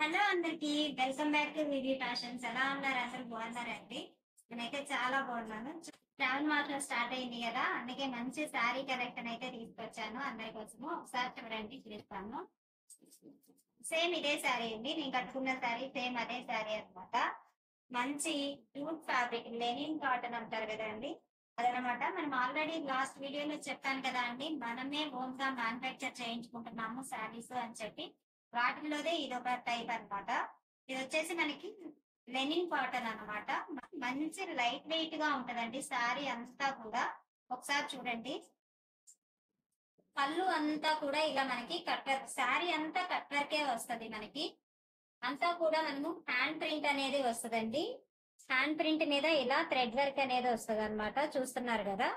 Hello అందరికి, welcome back to V V fashions. ఎలా ఉన్నారు? అసలు బాగున్నారండి? నేనైతే చాలా బాగున్నాను. ట్రావెల్ మాత్రం స్టార్ట్ అయింది కదా, అందుకే మంచి శారీ కలెక్షన్ అయితే తీసుకొచ్చాను అందరి కోసము. ఒకసారి చూడండి, చూపిస్తాను. సేమ్ ఇదే శారీ అండి, నేను కట్టుకున్న శారీ సేమ్ అదే శారీ అన్నమాట. మంచి జూట్ ఫ్యాబ్రిక్, లెనిన్ కాటన్ అంటారు కదండి, అదనమాట. మనం ఆల్రెడీ లాస్ట్ వీడియోలో చెప్పాను కదా అండి, మనమే ఓన్ గా మ్యానుఫ్యాక్చర్ చేయించుకుంటున్నాము శారీస్ అని చెప్పి. వాటిలోదే ఇది ఒక టైప్ అన్నమాట. ఇది వచ్చేసి మనకి లెనిన్ కాటన్ అన్నమాట. మంచి లైట్ వెయిట్ గా ఉంటదండి శారీ అంతా కూడా. ఒకసారి చూడండి, పళ్ళు అంతా కూడా ఇలా మనకి కట్ వర్క్, శారీ అంతా కట్ వర్కే వస్తది మనకి. అంతా కూడా మనము హ్యాండ్ ప్రింట్ అనేది వస్తదండి. హ్యాండ్ ప్రింట్ మీద ఇలా థ్రెడ్ వర్క్ అనేది వస్తది అనమాట. చూస్తున్నారు కదా,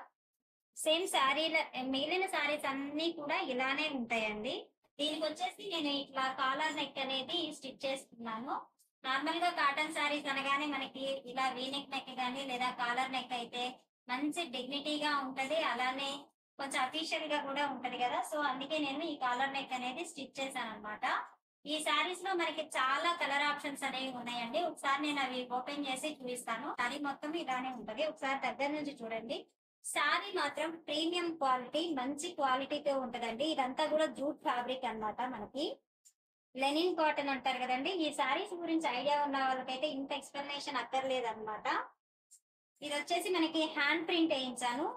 సేమ్ శారీల మిగిలిన శారీస్ అన్ని కూడా ఇలానే ఉంటాయండి. దీనికి వచ్చేసి నేను ఇట్లా కాలర్ నెక్ అనేది స్టిచ్ చేస్తున్నాను. నార్మల్ గా కాటన్ శారీస్ అనగానే మనకి ఇలా వీనెక్ నెక్ కానీ లేదా కాలర్ నెక్ అయితే మంచి డిగ్నిటీగా ఉంటది, అలానే కొంచెం అఫీషియల్ గా కూడా ఉంటది కదా. సో అందుకే నేను ఈ కాలర్ నెక్ అనేది స్టిచ్ చేశాను అనమాట. ఈ శారీస్ లో మనకి చాలా కలర్ ఆప్షన్స్ అనేవి ఉన్నాయండి. ఒకసారి నేను అవి ఓపెన్ చేసి చూపిస్తాను. శారీ మొత్తం ఇలానే ఉంటది, ఒకసారి దగ్గర నుంచి చూడండి. శారీ మాత్రం ప్రీమియం క్వాలిటీ, మంచి క్వాలిటీతో ఉంటదండి. ఇదంతా కూడా జూట్ ఫ్యాబ్రిక్ అన్నమాట. మనకి లెనిన్ కాటన్ అంటారు కదండి. ఈ శారీస్ గురించి ఐడియా ఉన్న వాళ్ళకైతే ఇంత ఎక్స్ప్లెనేషన్ అక్కర్లేదు అనమాట. ఇది వచ్చేసి మనకి హ్యాండ్ ప్రింట్ వేయించాను,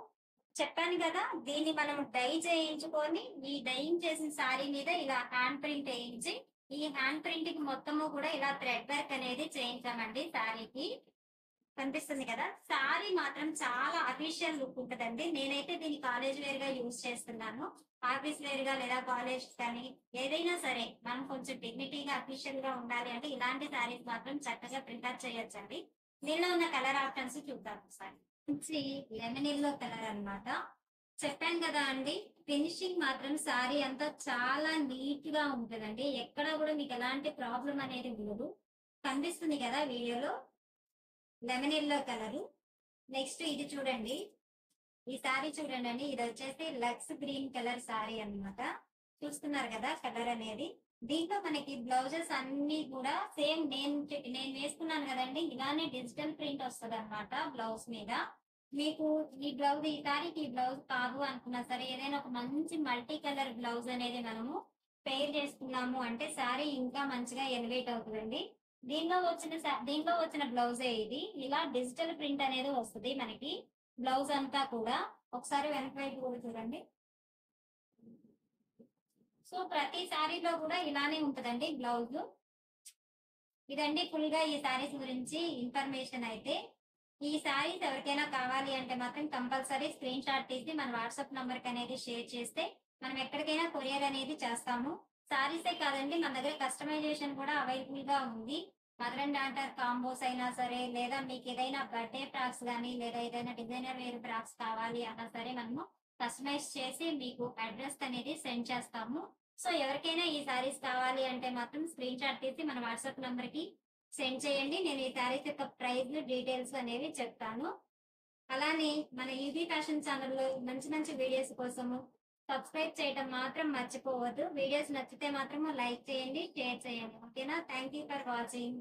చెప్పాను కదా. దీన్ని మనం డై చేయించుకొని ఈ డైయింగ్ చేసిన శారీ మీద ఇలా హ్యాండ్ ప్రింట్ వేయించి, ఈ హ్యాండ్ ప్రింట్ కి మొత్తము కూడా ఇలా థ్రెడ్ వర్క్ అనేది చేయించామండి శారీకి. కనిపిస్తుంది కదా, శారీ మాత్రం చాలా అఫీషియల్ లుక్ ఉంటదండి. నేనైతే దీన్ని కాలేజ్ వేర్ గా యూజ్ చేస్తున్నాను. ఆఫీస్ వేర్ గా లేదా కాలేజ్ కానీ ఏదైనా సరే మనం కొంచెం డిగ్నిటీగా అఫీషియల్ గా ఉండాలి అంటే ఇలాంటి శారీస్ మాత్రం చక్కగా ప్రిఫర్ చేయొచ్చండి. దీనిలో ఉన్న కలర్ ఆప్షన్స్ చూద్దాం ఒకసారి. మంచి లెమన్ ఎల్లో కలర్ అన్నమాట. చెప్పాను కదా అండి, ఫినిషింగ్ మాత్రం శారీ అంతా చాలా నీట్ గా ఉంటుందండి. ఎక్కడ కూడా మీకు ఎలాంటి ప్రాబ్లం అనేది ఉండదు. కనిపిస్తుంది కదా వీడియోలో, లెమన్ ఎల్లో కలరు. నెక్స్ట్ ఇది చూడండి, ఈ శారీ చూడండి అండి, ఇది వచ్చేసి లక్స్ గ్రీన్ కలర్ శారీ అన్నమాట. చూస్తున్నారు కదా కలర్ అనేది. దీంట్లో మనకి బ్లౌజెస్ అన్ని కూడా సేమ్ నేను వేసుకున్నాను కదండి, ఇలానే డిజిటల్ ప్రింట్ వస్తుంది అనమాట బ్లౌజ్ మీద. మీకు ఈ బ్లౌజ్, ఈ శారీకి ఈ బ్లౌజ్ కాదు అనుకున్నా సరే, ఏదైనా ఒక మంచి మల్టీ కలర్ బ్లౌజ్ అనేది మనము పేర్ చేసుకున్నాము అంటే శారీ ఇంకా మంచిగా ఎలివేట్ అవుతుందండి. దీంట్లో వచ్చిన బ్లౌజే ఇది. ఇలా డిజిటల్ ప్రింట్ అనేది వస్తుంది మనకి బ్లౌజ్ అంతా కూడా. ఒకసారి వెనక వైపు కూడా చూడండి. సో ప్రతి శారీలో కూడా ఇలానే ఉంటదండి బ్లౌజ్. ఇదండి ఫుల్ గా ఈ శారీస్ గురించి ఇన్ఫర్మేషన్ అయితే. ఈ శారీస్ ఎవరికైనా కావాలి అంటే మాత్రం కంపల్సరీ స్క్రీన్ షాట్ తీసి మన వాట్సాప్ నంబర్ కి అనేది షేర్ చేస్తే మనం ఎక్కడికైనా కొరియర్ అనేది చేస్తాము. శారీసే కాదండి, మన దగ్గర కస్టమైజేషన్ కూడా అవైలబుల్ గా ఉంది. మదర్ అండ్ డాటర్ కాంబోస్ అయినా సరే, లేదా మీకు ఏదైనా బర్త్డే ఫ్రాక్స్ కానీ లేదా ఏదైనా డిజైనర్ వేర్ ఫ్రాక్స్ కావాలి అన్నా సరే మనము కస్టమైజ్ చేసి మీకు అడ్రస్ అనేది సెండ్ చేస్తాము. సో ఎవరికైనా ఈ శారీస్ కావాలి అంటే మాత్రం స్క్రీన్ షాట్ తీసి మన వాట్సాప్ నంబర్ కి సెండ్ చేయండి. నేను ఈ శారీస్ యొక్క ప్రైస్ డీటెయిల్స్ అనేవి చెప్తాను. అలానే మన ఈజీ ఫ్యాషన్ ఛానల్లో మంచి మంచి వీడియోస్ కోసము సబ్స్క్రైబ్ చేయడం మాత్రం మర్చిపోవద్దు. వీడియోస్ నచ్చితే మాత్రం లైక్ చేయండి, షేర్ చేయండి. ఓకేనా? Thank you for watching.